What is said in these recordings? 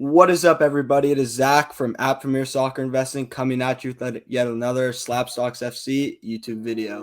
What is up, everybody? It is Zach from App Premier Soccer Investing coming at you with yet another SlabStox FC YouTube video.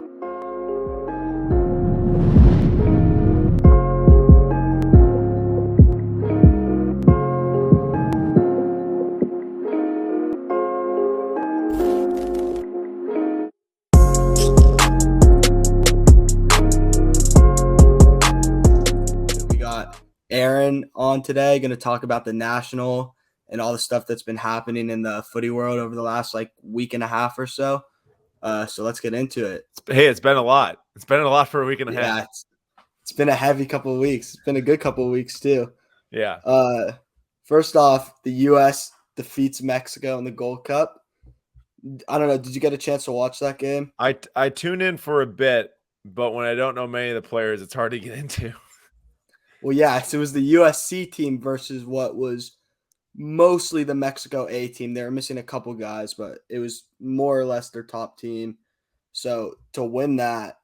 We got Aaron on today, going to talk about the national and all the stuff that's been happening in the footy world over the last week and a half or so. So let's get into it. Hey, it's been a lot. It's been a lot for a week and a half. Yeah, it's been a heavy couple of weeks. It's been a good couple of weeks too. Yeah. First off, the U.S. defeats Mexico in the Gold Cup. I don't know. Did you get a chance to watch that game? I tune in for a bit, but when I don't know many of the players, it's hard to get into. Well, yeah, so it was the USC team versus what was mostly the Mexico A team. They were missing a couple guys, but it was more or less their top team. So to win that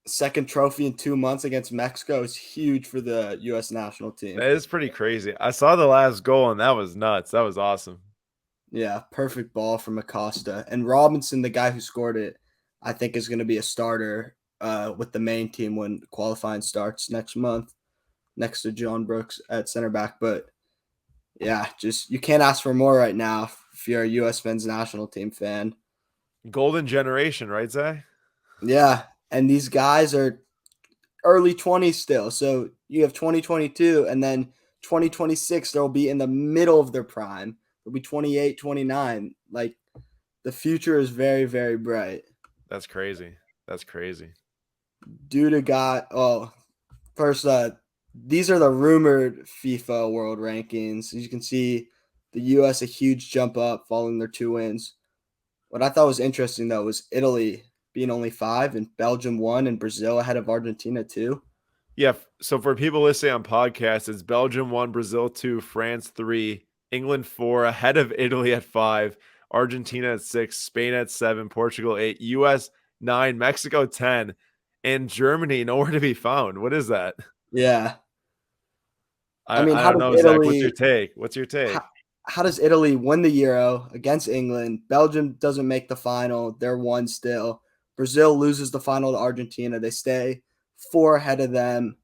second trophy in 2 months against Mexico is huge for the U.S. national team. That is pretty crazy. I saw the last goal, and that was nuts. That was awesome. Yeah, perfect ball from Acosta. And Robinson, the guy who scored it, I think is going to be a starter with the main team when qualifying starts next month, next to John Brooks at center back. But yeah, just you can't ask for more right now if you're a U.S. men's national team fan. Golden generation, right, Zay? Yeah, and these guys are early 20s still. So you have 2022, and then 2026, they'll be in the middle of their prime. They'll be 28, 29. Like, the future is very, very bright. That's crazy. That's crazy. Duda got, first, these are the rumored FIFA world rankings. As you can see, the U.S. a huge jump up following their 2 wins. What I thought was interesting, though, was Italy being only 5 and Belgium 1 and Brazil ahead of Argentina 2. Yeah. So for people listening on podcasts, it's Belgium 1, Brazil 2, France 3, England 4, ahead of Italy at 5, Argentina at 6, Spain at 7, Portugal 8, US 9, Mexico 10, and Germany nowhere to be found. What is that? Yeah. I How don't does know, Italy, Zach. What's your take? What's your take? how does Italy win the Euro against England? Belgium doesn't make the final. They're 1 still. Brazil loses the final to Argentina. They stay 4 ahead of them.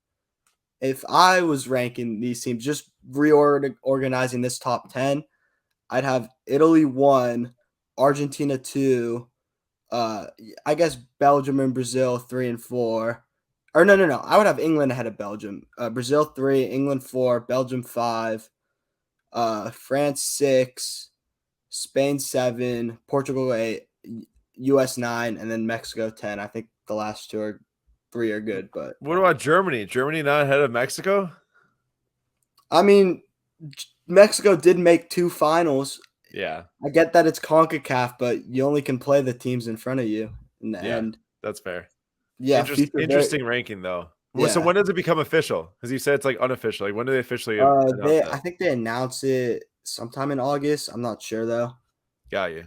If I was ranking these teams, just reorganizing this top 10, I'd have Italy 1, Argentina 2, I guess Belgium and Brazil 3 and 4. Or no. I would have England ahead of Belgium. Brazil 3, England 4, Belgium 5, France 6, Spain 7, Portugal 8, US 9, and then Mexico 10. I think the last 3 are good. But What about Germany? Germany not ahead of Mexico? I mean, Mexico did make 2 finals. Yeah. I get that it's CONCACAF, but you only can play the teams in front of you in the end. That's fair. Yeah, Interesting ranking though. Yeah. So when does it become official? Because you said it's unofficial. When do they officially announce it? I think they announce it sometime in August. I'm not sure though. Got you.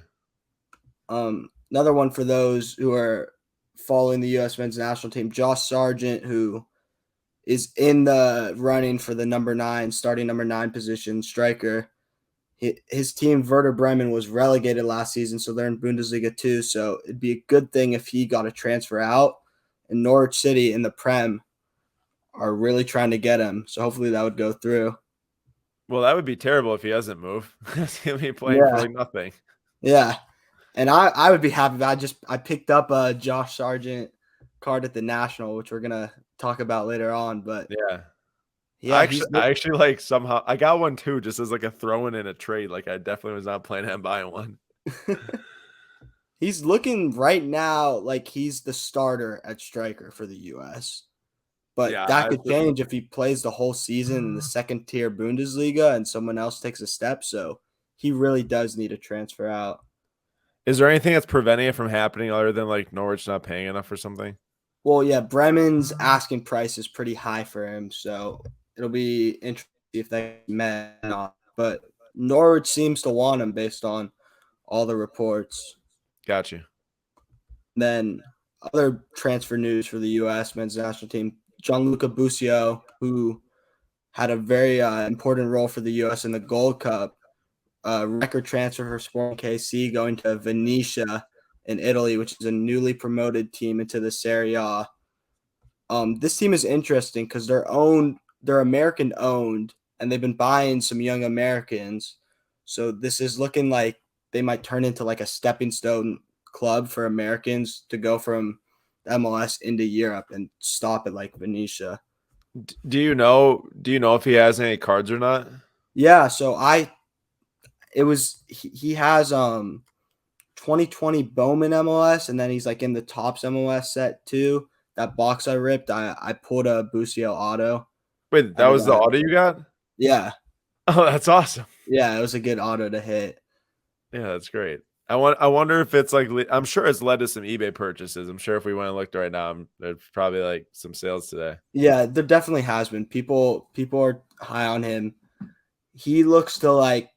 Another one for those who are following the U.S. men's national team, Josh Sargent, who is in the running for the starting number 9 position, striker. His team, Werder Bremen, was relegated last season, so they're in Bundesliga 2. So it'd be a good thing if he got a transfer out. And Norwich City in the Prem are really trying to get him. So hopefully that would go through. Well, that would be terrible if he doesn't move. He'll be playing for nothing. Yeah. And I would be happy. I picked up a Josh Sargent card at the National, which we're going to talk about later on. But yeah, I actually somehow I got one too, just as a throw in a trade. I definitely was not planning on buying one. He's looking right now like he's the starter at striker for the U.S. But that could change if he plays the whole season in the second tier Bundesliga and someone else takes a step. So he really does need a transfer out. Is there anything that's preventing it from happening other than Norwich not paying enough or something? Well, yeah, Bremen's asking price is pretty high for him. So it'll be interesting if they met or not. But Norwich seems to want him based on all the reports. Got you. Then other transfer news for the U.S. men's national team, Gianluca Busio, who had a very important role for the U.S. in the Gold Cup. Record transfer for Sporting KC going to Venetia in Italy, which is a newly promoted team into the Serie A. This team is interesting because they're American owned, and they've been buying some young Americans. So this is looking like they might turn into like a stepping stone club for Americans to go from MLS into Europe and stop at like Venetia. Do you know? Do you know if he has any cards or not? Yeah, so he has 2020 Bowman MLS, and then he's like in the Tops MLS set too. That box I ripped, I pulled a Busio auto. Wait, that I was the got auto you got? yeah, Oh, that's awesome. yeah, it was a good auto to hit. Yeah, that's great. I wonder if it's like I'm sure it's led to some eBay purchases. I'm sure if we went and looked right now, there's probably like some sales today. Yeah, there definitely has been. People are high on him. He looks to like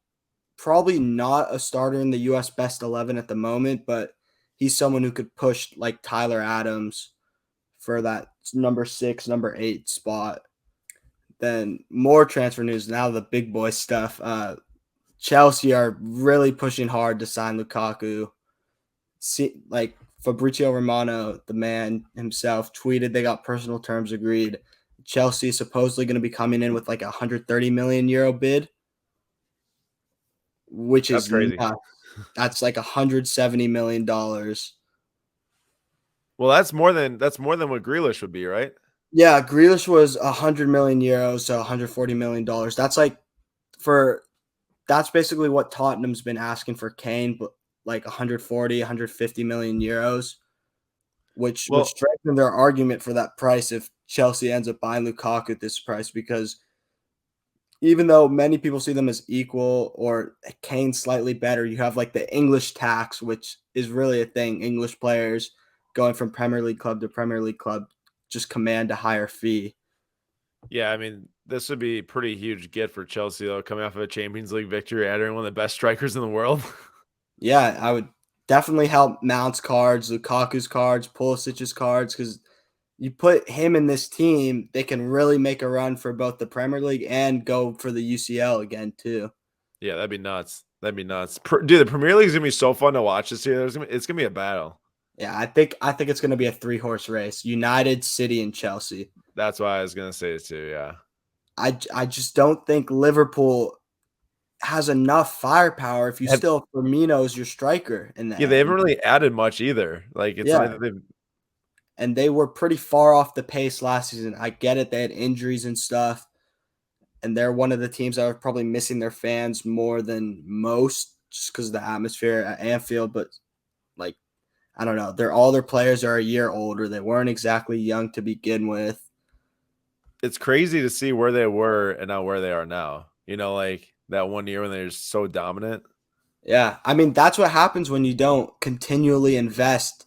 probably not a starter in the US best 11 at the moment, but he's someone who could push like Tyler Adams for that number 6, number 8 spot. Then more transfer news now, the big boy stuff. Chelsea are really pushing hard to sign Lukaku. See, like Fabrizio Romano, the man himself, tweeted they got personal terms agreed. Chelsea is supposedly going to be coming in with like a 130 million euro bid, which That's is crazy. nuts. That's like 170 million dollars. Well, that's more than what Grealish would be, right? Yeah, Grealish was 100 million euros, so 140 million dollars. For that's basically what Tottenham's been asking for Kane, but like 140, 150 million euros, which would Well, strengthen their argument for that price if Chelsea ends up buying Lukaku at this price. Because even though many people see them as equal or Kane slightly better, you have like the English tax, which is really a thing. English players going from Premier League club to Premier League club just command a higher fee. yeah, I mean, this would be a pretty huge get for Chelsea though, coming off of a Champions League victory, adding one of the best strikers in the world. Yeah, I would definitely help Mount's cards, Lukaku's cards, Pulisic's cards, because you put him in this team, they can really make a run for both the Premier League and go for the UCL again too. Yeah, that'd be nuts. That'd be nuts. Dude, the Premier League is gonna be so fun to watch this year. It's gonna be a battle. Yeah, I think it's going to be a 3-horse race: United, City, and Chelsea. That's why I was gonna say it too. Yeah. I just don't think Liverpool has enough firepower if you Have, still have Firmino as your striker in the yeah, they haven't end. really added much either. Like it's not Yeah, that they've and they were pretty far off the pace last season. I get it; they had injuries and stuff, and they're one of the teams that are probably missing their fans more than most, just because of the atmosphere at Anfield. But like, I don't know, all their players are a year older. They weren't exactly young to begin with. it's crazy to see where they were and not where they are now. You know, like that one year when they're so dominant. Yeah, I mean that's what happens when you don't continually invest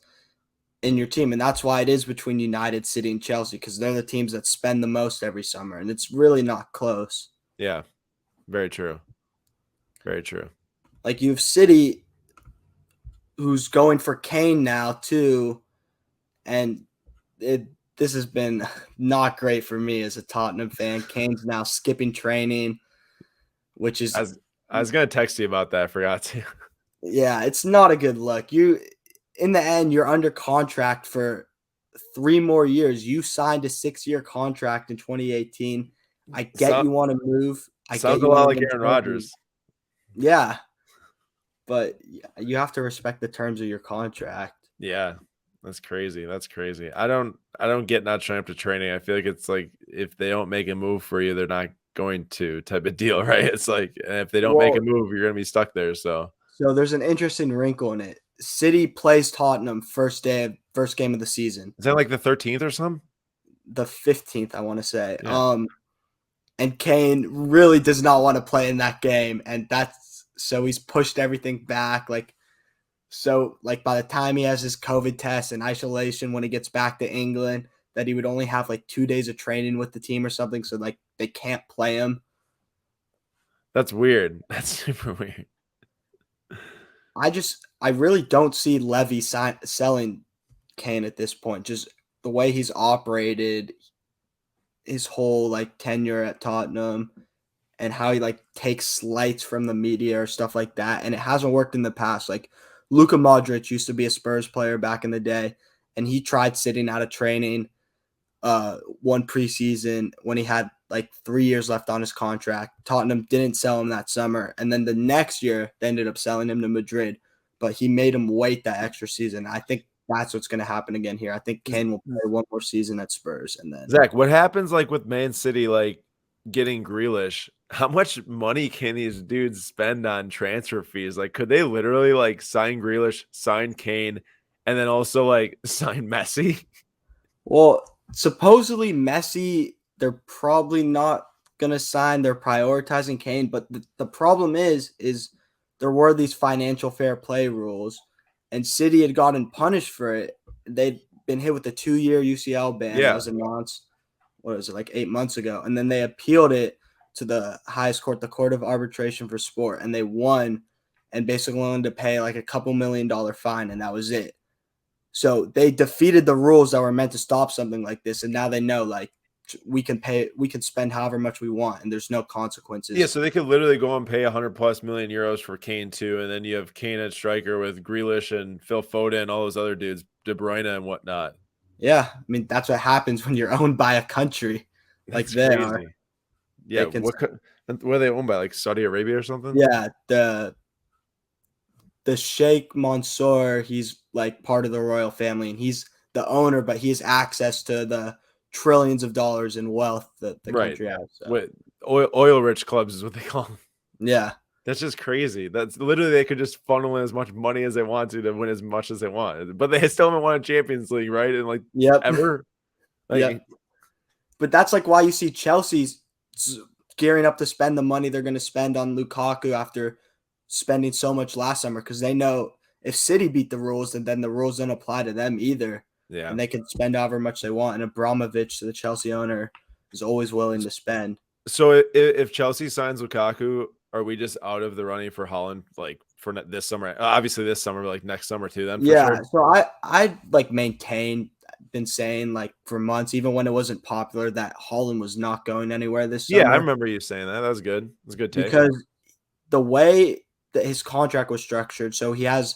in your team, and that's why it is between United, City, and Chelsea, because they're the teams that spend the most every summer, and it's really not close. Yeah, very true. Very true. Like you have City, who's going for Kane now too, and this has been not great for me as a Tottenham fan. Kane's now skipping training, which is I was gonna text you about that. I forgot to. yeah, it's not a good look. You in the end, you're under contract for 3 more years. You signed a 6-year contract in 2018. I get So, you want to move. I get sounds a you lot want to like win Aaron trophies. Rodgers. Yeah, but you have to respect the terms of your contract. Yeah, that's crazy. That's crazy. I don't get not showing up to training. I feel like it's like if they don't make a move for you, they're not going to type of deal, right? It's like if they don't make a Well, move, you're gonna be stuck there. So so there's an interesting wrinkle in it. City plays Tottenham first game of the season, is that like the 13th or something? the 15th, I want to say. Yeah. And Kane really does not want to play in that game, and that's so he's pushed everything back. Like by the time he has his COVID test and isolation when he gets back to England, that he would only have like 2 days of training with the team or something. So like they can't play him. That's weird. That's super weird. I really don't see Levy selling Kane at this point. Just the way he's operated, his whole like tenure at Tottenham and how he like takes slights from the media or stuff like that. And it hasn't worked in the past. Like Luka Modric used to be a Spurs player back in the day, and he tried sitting out of training one preseason when he had like 3 years left on his contract. Tottenham didn't sell him that summer. And then the next year, they ended up selling him to Madrid, but he made him wait that extra season. I think that's what's going to happen again here. I think Kane will play one more season at Spurs. And then, Zach, what happens like with Man City, like getting Grealish? How much money can these dudes spend on transfer fees? Like, could they literally like sign Grealish, sign Kane, and then also like sign Messi? well, supposedly Messi, they're probably not going to sign. They're prioritizing Kane. But the problem is there were these financial fair play rules, and City had gotten punished for it. They'd been hit with a 2-year UCL ban that Yeah, was announced, what was it, like 8 months ago? And then they appealed it to the highest court, the Court of Arbitration for Sport, and they won and basically wanted to pay like a couple $1 million fine, and that was it. So they defeated the rules that were meant to stop something like this, and now they know like we can spend however much we want, and there's no yeah. consequences. So they could literally go and pay 100+ million euros for Kane too, and then you have Kane at striker with Grealish and Phil Foden and all those other dudes, De Bruyne and whatnot. Yeah, I mean that's what happens when you're owned by a country like That's they are. crazy. Yeah, They can, what are they owned by? Like Saudi Arabia or something? yeah, the Sheikh Mansour, he's like part of the royal family, and he's the owner, but he has access to the trillions of dollars in wealth that the Right. country has. So What oil rich clubs is what they call them. yeah, That's just crazy. That's literally they could just funnel in as much money as they want to win as much as they want. But they still haven't won a Champions League, right? And like yep, ever. yep. Like But that's like why you see Chelsea's gearing up to spend the money they're going to spend on Lukaku after spending so much last summer, because they know if City beat the rules, then the rules don't apply to them either, yeah. and they can spend however much they want. And Abramovich, the Chelsea owner, is always willing to spend. So if Chelsea signs Lukaku, are we just out of the running for Haaland like for this summer? Obviously this summer, but like next summer too then for Yeah, sure. so I like maintain been saying like for months, even when it wasn't popular, that Haaland was not going anywhere this Yeah, I summer remember you saying that. That was good. That's a good take. because the way that his contract was structured, so he has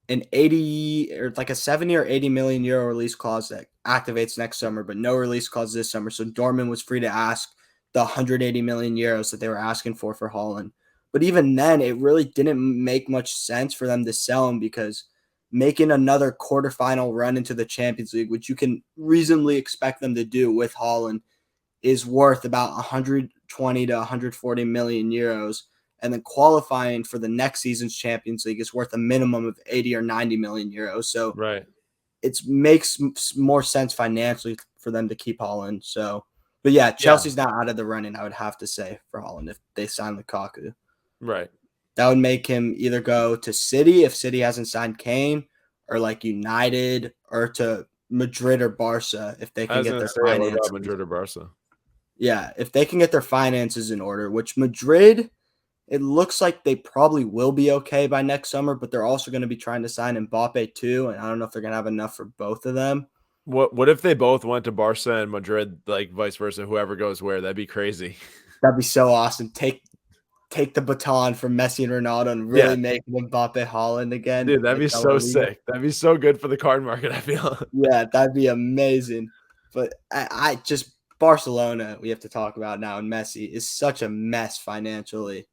an 80 or like a 70 or 80 million euro release clause that activates next summer, but no release clause this summer. So Dortmund was free to ask the 180 million euros that they were asking for Haaland. But even then, it really didn't make much sense for them to sell him, because making another quarterfinal run into the Champions League, which you can reasonably expect them to do with Haaland, is worth about 120 to 140 million euros. And then qualifying for the next season's Champions League is worth a minimum of 80 or 90 million euros. So Right. it makes more sense financially for them to keep Haaland. So, but yeah, Yeah. Chelsea's not out of the running, I would have to say, for Haaland if they sign Lukaku. Right. That would make him either go to City if City hasn't signed Kane, or like United, or to Madrid or Barca if they I can was get gonna their say, what finances. about Madrid or Barca? Yeah, if they can get their finances in order, which Madrid, it looks like they probably will be okay by next summer, but they're also going to be trying to sign Mbappe too, and I don't know if they're going to have enough for both of them. What if they both went to Barca and Madrid, like vice versa, whoever goes where? That'd be crazy. That'd be so awesome. Take the baton from Messi and Ronaldo and Yeah, really make Mbappe Haaland again. dude, that'd Like be the La so Liga. sick. That'd be so good for the card market, I feel. Yeah, that'd be amazing. But I just Barcelona we have to talk about now, and Messi is such a mess financially.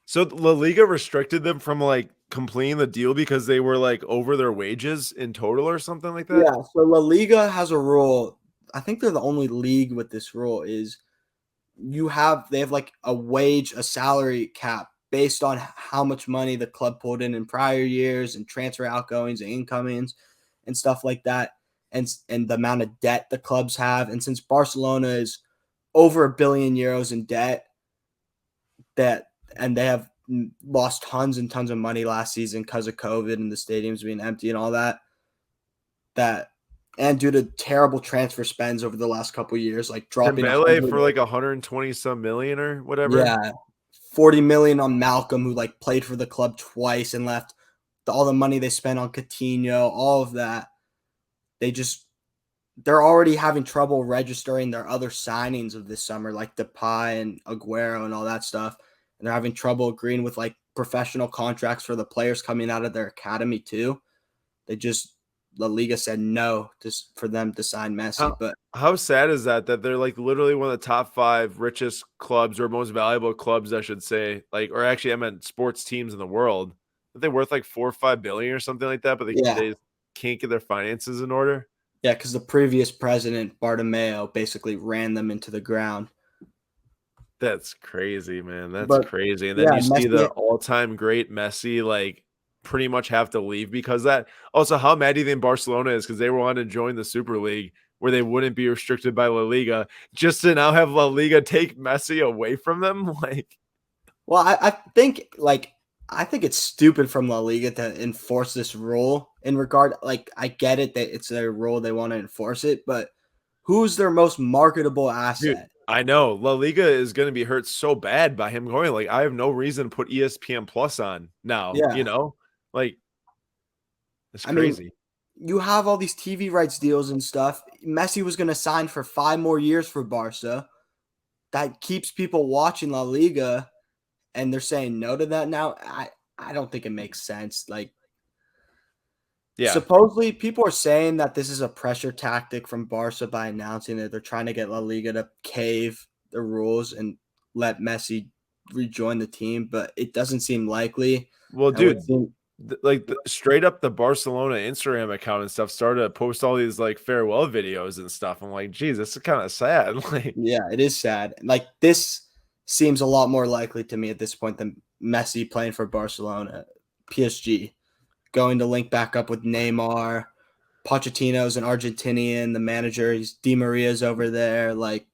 So La Liga restricted them from like completing the deal because they were like over their wages in total or something like that. Yeah, so La Liga has a rule. I think they're the only league with this rule, is they have like a salary cap based on how much money the club pulled in prior years, and transfer outgoings and incomings and stuff like that, and the amount of debt the clubs have. And since Barcelona is over €1 billion in debt, that and they have lost tons and tons of money last season because of COVID and the stadiums being empty and all that and due to terrible transfer spends over the last couple of years, like dropping Dembele 100. for like 120 some million or whatever. Yeah, 40 million on Malcolm, who like played for the club twice and left. All the money they spent on Coutinho, all of that, they just they're already having trouble registering their other signings of this summer, like Depay and Aguero and all that stuff. And they're having trouble agreeing with like professional contracts for the players coming out of their academy too. They just La Liga said no for them to sign Messi. How But how sad is that they're like literally one of the top 5 richest clubs or most valuable clubs, I should say, like, or actually I meant sports teams in the world. Are they worth like 4 or 5 billion or something like that, but yeah, they can't get their finances in order? yeah, because the previous president Bartomeu basically ran them into the ground. That's crazy, man. That's But crazy. And then yeah, you see the Messi. all-time great Messi like pretty much have to leave because that. Also, how mad do you think Barcelona is because they wanted to join the Super League where they wouldn't be restricted by La Liga just to now have La Liga take Messi away from them? Like, Well, I think it's stupid from La Liga to enforce this rule in regard. Like, I get it that it's their rule; they want to enforce it, but who's their most marketable dude, asset? I know La Liga is going to be hurt so bad by him going. Like, I have no reason to put ESPN Plus on now, Yeah, Like, it's I mean, crazy. you have all these TV rights deals and stuff. Messi was going to sign for 5 more years for Barca. That keeps people watching La Liga, and they're saying no to that now. I don't think it makes sense. Like, Yeah. supposedly, people are saying that this is a pressure tactic from Barca by announcing that they're trying to get La Liga to cave the rules and let Messi rejoin the team, but it doesn't seem likely. Well, It would dude, seem, straight up the Barcelona Instagram account and stuff started to post all these like farewell videos and stuff. I'm like, geez, this is kind of sad. Like, yeah, it is sad. Like, this seems a lot more likely to me at this point than Messi playing for Barcelona, PSG, going to link back up with Neymar. Pochettino's an Argentinian, the manager. He's Di Maria's over there. Like,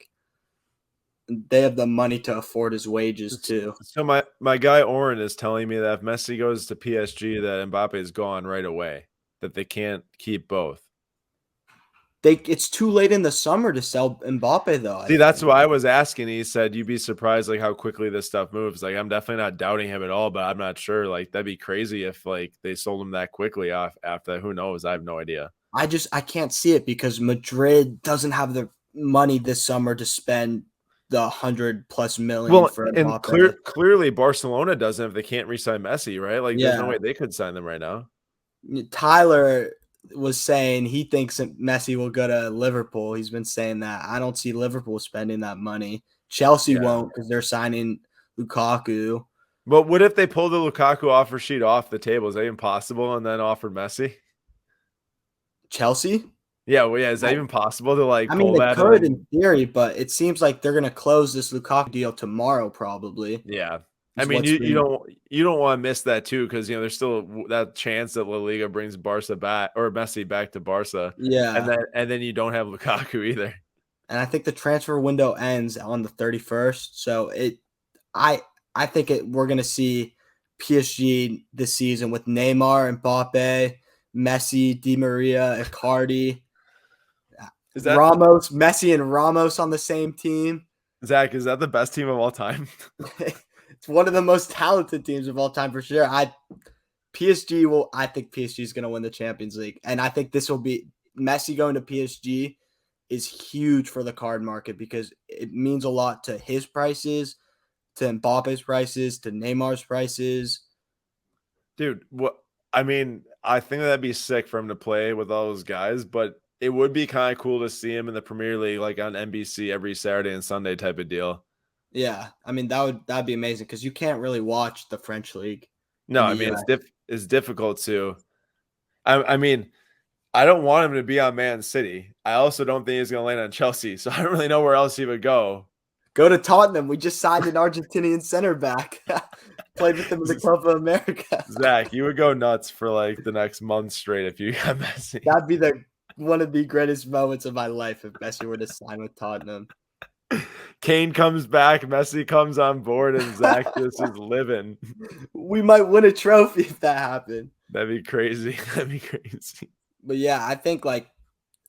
they have the money to afford his wages too. so my guy Oren is telling me that if Messi goes to PSG, that Mbappe is gone right away. That they can't keep both. It's too late in the summer to sell Mbappe though, I See, that's think. why I was asking. He said you'd be surprised like how quickly this stuff moves. Like, I'm definitely not doubting him at all, but I'm not sure. Like, that'd be crazy if like they sold him that quickly off after that. Who knows? I have no idea. I can't see it because Madrid doesn't have the money this summer to spend the 100+ million Well, for and Mbappe. clearly Barcelona doesn't if they can't re-sign Messi, right? Like, there's no Yeah. way they could sign them right now. Tyler was saying he thinks that Messi will go to Liverpool. He's been saying that. I don't see Liverpool spending that money. Chelsea Yeah. won't because they're signing Lukaku. But what if they pull the Lukaku offer sheet off the table? Is that even possible? And then offer Messi? Chelsea? Yeah, well, yeah. Is that even possible to like I mean, pull they that and could then in theory, but it seems like they're going to close this Lukaku deal tomorrow. Probably yeah. I is mean, what's you been. don't want to miss that too because there's still that chance that La Liga brings Barca back or Messi back to Barca, Yeah, and then you don't have Lukaku either. and I think the transfer window ends on the 31st. So I, I think we're going to see PSG this season with Neymar, Mbappe, Messi, Di Maria, Icardi, Is that Ramos, Messi, and Ramos on the same team. Zach? Is that the best team of all time? It's one of the most talented teams of all time for sure. I think PSG is going to win the Champions League, and I think this will be Messi going to PSG is huge for the card market because it means a lot to his prices, to Mbappe's prices, to Neymar's prices. Dude, what I mean, I think that'd be sick for him to play with all those guys, but it would be kind of cool to see him in the Premier League, like on NBC every Saturday and Sunday type of deal. Yeah, I mean that'd be amazing because you can't really watch the French league No, in I the mean U.S. it's difficult to. I mean, I don't want him to be on Man City. I also don't think he's going to land on Chelsea, so I don't really know where else he would go. Go to Tottenham. We just signed an Argentinian center back. Played with them in the Copa America. Zach, you would go nuts for like the next month straight if you got Messi. That'd be one of the greatest moments of my life if Messi were to sign with Tottenham. Kane comes back, Messi comes on board, and Zach just is living. We might win a trophy if that happened. That'd be crazy. That'd be crazy. But yeah, I think like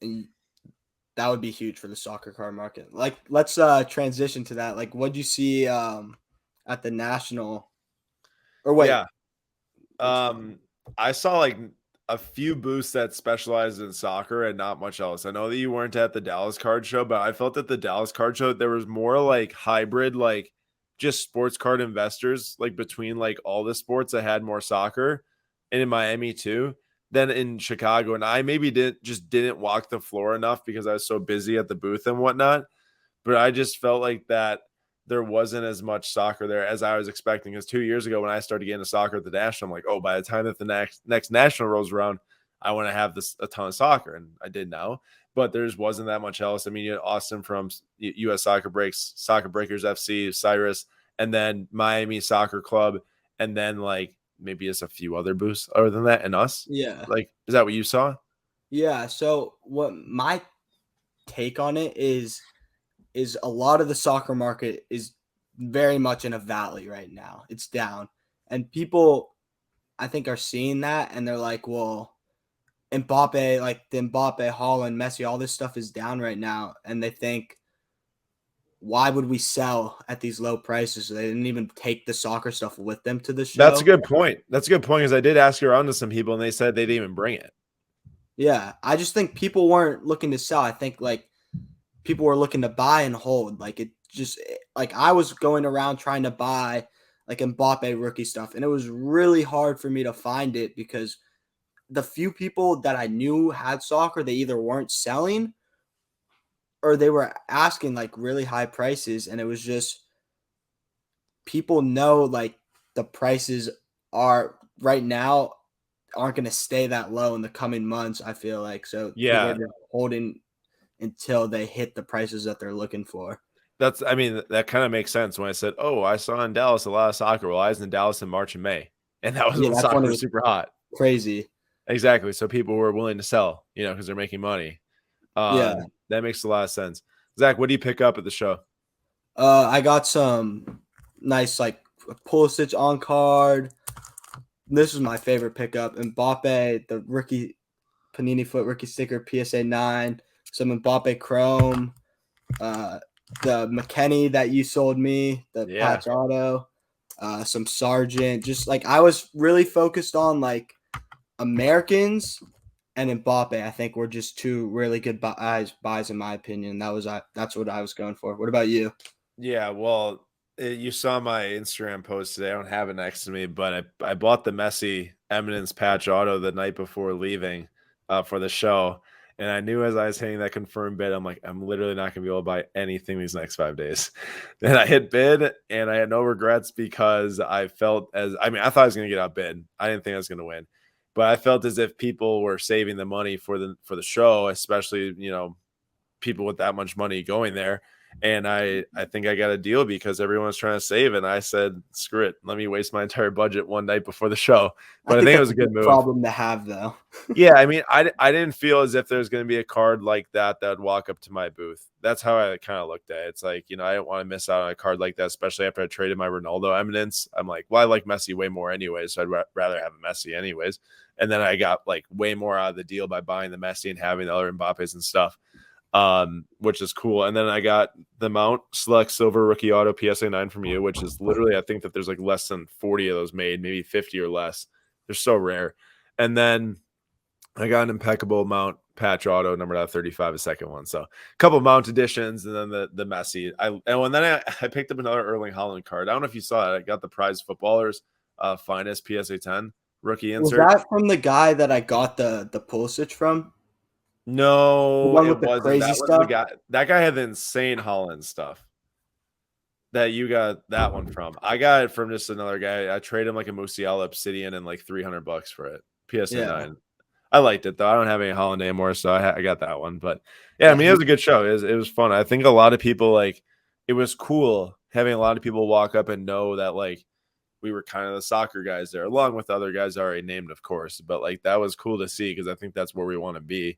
that would be huge for the soccer card market. Like, let's transition to that. Like, what'd you see at the national? Or wait, Yeah. which one? I saw like a few booths that specialized in soccer and not much else. I know that you weren't at the Dallas card show, but I felt at the Dallas card show there was more like hybrid, like just sports card investors, like between like all the sports that had more soccer, and in Miami too, than in Chicago. And I maybe didn't walk the floor enough because I was so busy at the booth and whatnot. But I just felt like that there wasn't as much soccer there as I was expecting. Because 2 years ago, when I started getting to soccer at the national, I'm like, oh, by the time that the next national rolls around, I want to have a ton of soccer, and I did now. But there just wasn't that much else. I mean, you had Austin from U.S. Soccer Breaks, Soccer Breakers FC, Cyrus, and then Miami Soccer Club, and then like maybe just a few other booths other than that, and us. Yeah. Like, is that what you saw? Yeah. So what my take on it is a lot of the soccer market is very much in a valley right now. It's down. And people I think are seeing that and they're like, well, Mbappe, like the Mbappe, Haaland, Messi, all this stuff is down right now. And they think, why would we sell at these low prices? So they didn't even take the soccer stuff with them to the That's a show. good point. That's a good point because I did ask around to some people and they said they didn't even bring it. Yeah. I just think people weren't looking to sell. I think like people were looking to buy and hold. Like it just like I was going around trying to buy like Mbappe rookie stuff, and it was really hard for me to find it because the few people that I knew had soccer, they either weren't selling or they were asking like really high prices, and it was just people know like the prices are right now aren't going to stay that low in the coming months. I feel like so people are Yeah, just holding until they hit the prices that they're looking for. I mean, that kind of makes sense when I said, oh, I saw in Dallas a lot of soccer. Well, I was in Dallas in March and May, and that was Yeah, when that's when soccer it was was super hot. crazy. Exactly. So people were willing to sell, because they're making money. Yeah. That makes a lot of sense. Zach, what do you pick up at the show? I got some nice like Pulisic on card. This was my favorite pickup. Mbappe, the rookie Panini Foot rookie sticker, PSA 9. Some Mbappe Chrome. The McKennie that you sold me, the Yeah. patch auto. Some Sargent. Just like I was really focused on like Americans and Mbappe. I think were just two really good buys in my opinion. That's what I was going for. What about you? Yeah, well, you saw my Instagram post today. I don't have it next to me, but I bought the Messi Eminence patch auto the night before leaving for the show. And I knew as I was hitting that confirmed bid, I'm like, I'm literally not going to be able to buy anything these next 5 days. Then I hit bid and I had no regrets because I thought I was going to get outbid. I didn't think I was going to win, but I felt as if people were saving the money for the show, especially, people with that much money going there. And I think I got a deal because everyone was trying to save. And I said, screw it. Let me waste my entire budget one night before the show. But I think it was a good move. Problem to have, though. Yeah. I mean, I didn't feel as if there's going to be a card like that would walk up to my booth. That's how I kind of looked at it. It's like, I didn't want to miss out on a card like that, especially after I traded my Ronaldo Eminence. I'm like, well, I like Messi way more anyways. So I'd rather have a Messi anyways. And then I got like way more out of the deal by buying the Messi and having the other Mbappes and stuff. Which is cool. And then I got the Mount Select Silver Rookie Auto PSA 9 from you, which is literally, I think that there's like less than 40 of those made, maybe 50 or less. They're so rare. And then I got an impeccable Mount patch auto numbered out 35, a second one. So a couple Mount editions and then the Messi. Then I picked up another Erling Haaland card. I don't know if you saw it. I got the Prize Footballers Finest PSA 10 rookie insert. Was that from the guy that I got the Pulisic from? The No, one it with the wasn't. crazy That was stuff? the guy. That guy had the insane Holland stuff that you got that one from. I got it from just another guy. I traded him like a Musiala Obsidian and like $300 for it. PSA 9. I liked it though. I don't have any Holland anymore, so I got that one. But yeah, I mean, it was a good show. It was fun. I think a lot of people it was cool having a lot of people walk up and know that like we were kind of the soccer guys there, along with other guys already named, of course. But like that was cool to see because I think that's where we want to be.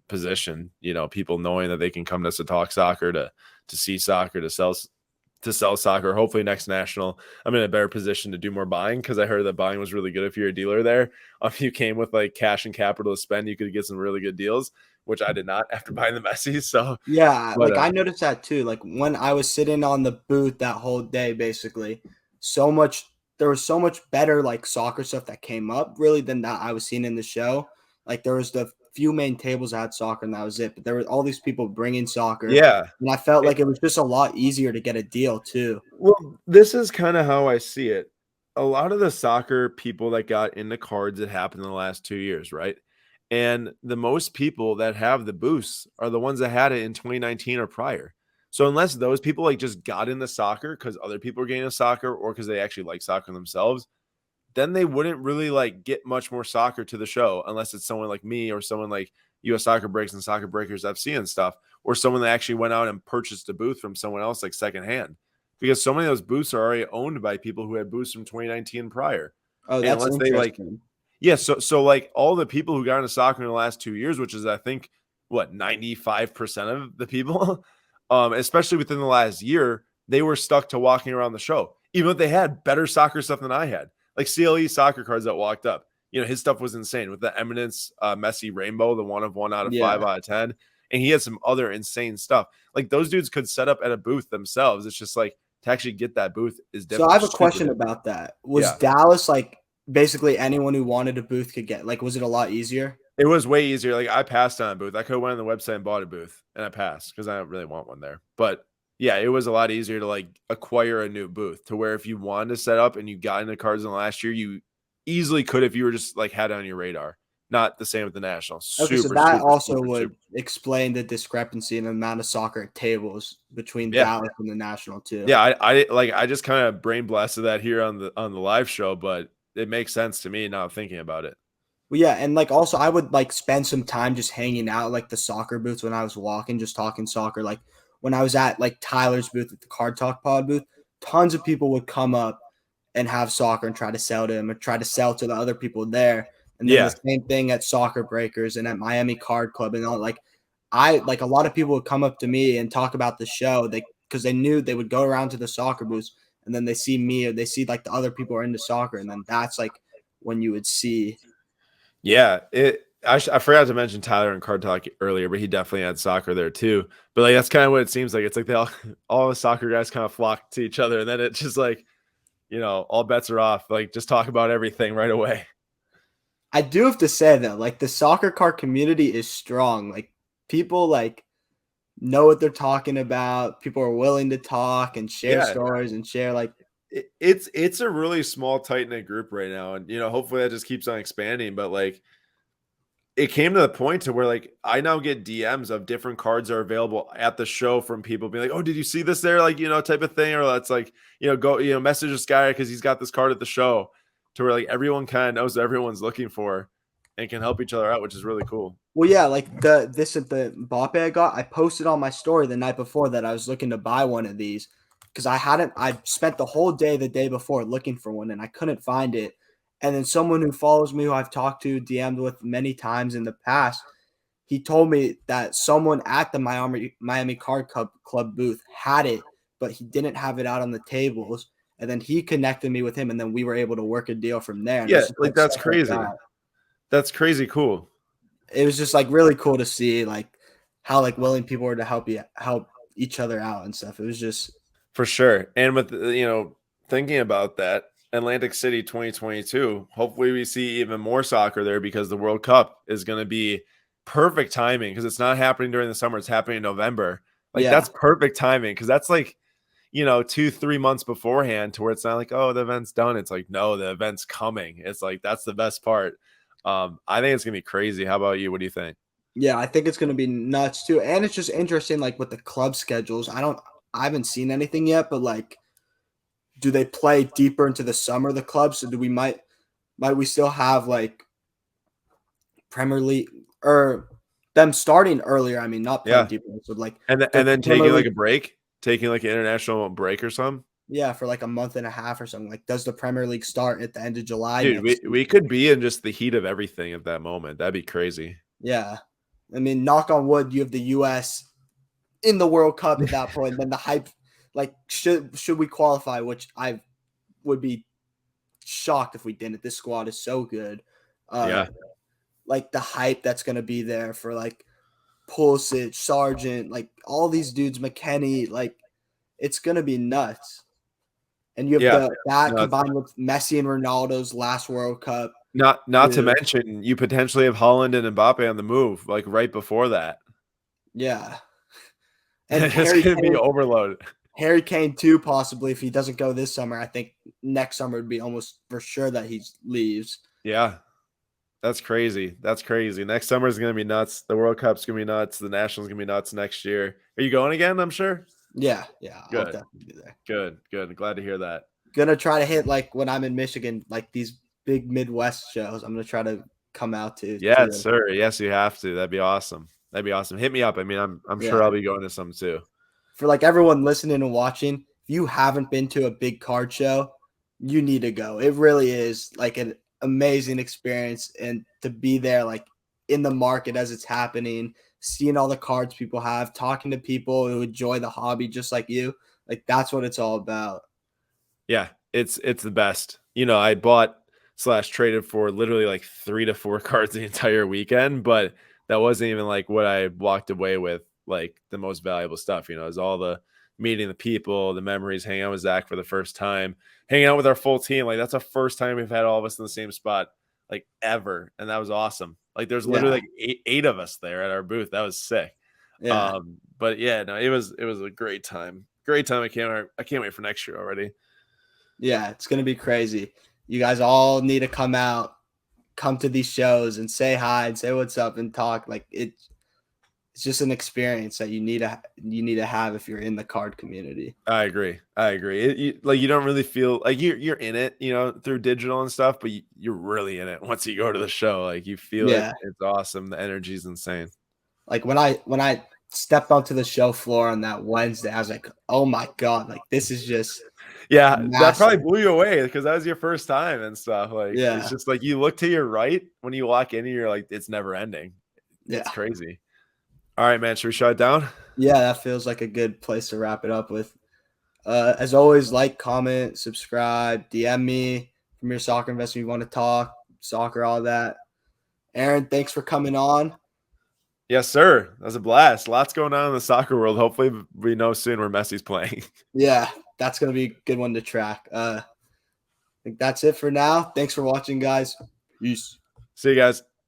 Position, people knowing that they can come to us to talk soccer, to see soccer, to sell soccer. Hopefully next national I'm in a better position to do more buying because I heard that buying was really good if you're a dealer there. If you came with like cash and capital to spend, you could get some really good deals, which I did not after buying the Messi. So Yeah, like I noticed that too. Like when I was sitting on the booth that whole day, basically, so much there was so much better like soccer stuff that came up really than that I was seeing in the show. Like there was the few main tables that had soccer and that was it. But there were all these people bringing soccer, Yeah. and I felt like it was just a lot easier to get a deal too. Well, this is kind of how I see it. A lot of the soccer people that got into cards, it happened in the last 2 years, right? And the most people that have the boosts are the ones that had it in 2019 or prior. So unless those people like just got into soccer because other people are getting into soccer or because they actually like soccer themselves, then they wouldn't really like get much more soccer to the show unless it's someone like me or someone like US Soccer Breaks and Soccer Breakers FC and stuff, or someone that actually went out and purchased a booth from someone else like secondhand. Because so many of those booths are already owned by people who had booths from 2019 prior. Oh, And that's unless they like, interesting. yeah, so like all the people who got into soccer in the last 2 years, which is I think what 95% of the people, especially within the last year, they were stuck to walking around the show, even if they had better soccer stuff than I had. Like CLE soccer cards that walked up. His stuff was insane with the Eminence Messi Rainbow, the 1 of 1 out of 5 Yeah. out of 10. And he had some other insane stuff. Like those dudes could set up at a booth themselves. It's just like to actually get that booth is So I have a super question difficult. about that. Was Yeah. Dallas like basically anyone who wanted a booth could get? Like, was it a lot easier? It was way easier. Like I passed on a booth. I could have went on the website and bought a booth, and I passed because I don't really want one there. But yeah, it was a lot easier to like acquire a new booth to where if you wanted to set up and you got into cards in the last year, you easily could if you were just like had it on your radar. Not the same with the national. Okay, so Super, that super, also super, would super. explain the discrepancy in the amount of soccer tables between Yeah. Dallas and the national too. Yeah. I just kind of brain blasted that here on the live show, but it makes sense to me now thinking about it. Well, yeah, and like also I would like spend some time just hanging out like the soccer booths when I was walking, just talking soccer. Like when I was at like Tyler's booth at the Card Talk Pod booth, tons of people would come up and have soccer and try to sell to him or try to sell to the other people there. And then the Yeah. same thing at Soccer Breakers and at Miami Card Club and all like I like a lot of people would come up to me and talk about the show. Because they knew they would go around to the soccer booths and then they see me or they see like the other people are into soccer and then that's like when you would see. Yeah, I forgot to mention Tyler and Card Talk earlier, but he definitely had soccer there too. But like that's kind of what it seems like. It's like they all the soccer guys kind of flock to each other, and then it's just like all bets are off. Like just talk about everything right away. I do have to say though, like the soccer card community is strong. Like people like know what they're talking about. People are willing to talk and share Yeah, stories and share like it's a really small tight knit group right now, and hopefully that just keeps on expanding. But like it came to the point to where like I now get DMs of different cards are available at the show from people being like, "Oh, did you see this there?" Like type of thing, or that's like go message this guy because he's got this card at the show, to where like everyone kind of knows what everyone's looking for and can help each other out, which is really cool. well, yeah, like this at the Mbappe I got, I posted on my story the night before that I was looking to buy one of these because I spent the whole day the day before looking for one and I couldn't find it. And then someone who follows me, who I've talked to, DM'd with many times in the past, he told me that someone at the Miami Card Club booth had it, but he didn't have it out on the tables. And then he connected me with him, and then we were able to work a deal from there. And Yeah, it's just like like that's stuff like crazy. that. That's crazy cool. It was just like really cool to see like how like willing people were to help each other out and stuff. It was just For sure. And with thinking about that, Atlantic City 2022, hopefully we see even more soccer there because the World Cup is going to be perfect timing because it's not happening during the summer, it's happening in November. Like yeah. that's perfect timing because that's like 2-3 months beforehand to where it's not like, oh, the event's done. It's like, no, the event's coming. It's like that's the best part. I think it's gonna be crazy. How about you? What do you think? Yeah, I think it's gonna be nuts too. And it's just interesting like with the club schedules. I haven't seen anything yet, but like do they play deeper into the summer, the clubs? So do we might we still have like Premier League or them starting earlier? I mean, not playing Yeah. deeper, so like And does the then Premier taking like League, a break, taking like an international break or something. yeah, for like a month and a half or something. Like, does the Premier League start at the end of July Dude, we, next we season? could be in just the heat of everything at that moment. That'd be crazy. Yeah, I mean, knock on wood, you have the U.S. in the World Cup at that point. Then the hype, like, should we qualify? Which I would be shocked if we didn't. This squad is so good. Yeah. Like the hype that's gonna be there for like Pulisic, Sargent, like all these dudes, McKennie, like it's gonna be nuts. And you have Yeah. that No, combined with Messi and Ronaldo's last World Cup. not to Dude, mention you potentially have Haaland and Mbappe on the move, like right before that. yeah. And It's gonna be overloaded. Harry Kane too, possibly if he doesn't go this summer. I think next summer would be almost for sure that he leaves. Yeah. That's crazy. That's crazy. Next summer is gonna be nuts. The World Cup's gonna be nuts. The National's gonna be nuts next year. Are you going again? I'm sure. Yeah, I'll Good. definitely be there. Good. Glad to hear that. Gonna try to hit like when I'm in Michigan, like these big Midwest shows. I'm gonna try to come out to Yes, too. sir. Yes, you have to. That'd be awesome. That'd be awesome. Hit me up. I mean, I'm sure Yeah. I'll be going to some too. For like everyone listening and watching, if you haven't been to a big card show, you need to go. It really is like an amazing experience, and to be there like in the market as it's happening, seeing all the cards people have, talking to people who enjoy the hobby just like you, like that's what it's all about. Yeah, it's the best. You know, I bought slash traded for literally like 3 to 4 cards the entire weekend, but that wasn't even like what I walked away with, like the most valuable stuff. You know, is all the meeting the people, the memories, hanging out with Zach for the first time, hanging out with our full team. Like that's the first time we've had all of us in the same spot like ever, and that was awesome. Like there's literally Yeah. like eight of us there at our booth. That was sick. Yeah. But yeah, no, it was a great time. Great time. I can't wait for next year already. Yeah, it's gonna be crazy. You guys all need to come to these shows and say hi and say what's up and talk. Like it's just an experience that you need to have if you're in the card community. I agree. Like you don't really feel like you're in it, you know, through digital and stuff, but you're really in it once you go to the show. Like you feel it. Yeah. It's awesome. The energy's insane. Like when I stepped onto the show floor on that Wednesday, I was like, oh my God, like this is just Yeah, that probably massive. blew you away because that was your first time and stuff. Like it's Yeah. just like you look to your right when you walk in and you're like, it's never ending. It's Yeah. crazy. All right, man. Should we shut it down? Yeah, that feels like a good place to wrap it up with. As always, like, comment, subscribe, DM me from your soccer investment. You want to talk soccer, all that. Aaron, thanks for coming on. Yes, sir. That was a blast. Lots going on in the soccer world. Hopefully we know soon where Messi's playing. Yeah, that's gonna be a good one to track. I think that's it for now. Thanks for watching, guys. Peace. See you guys.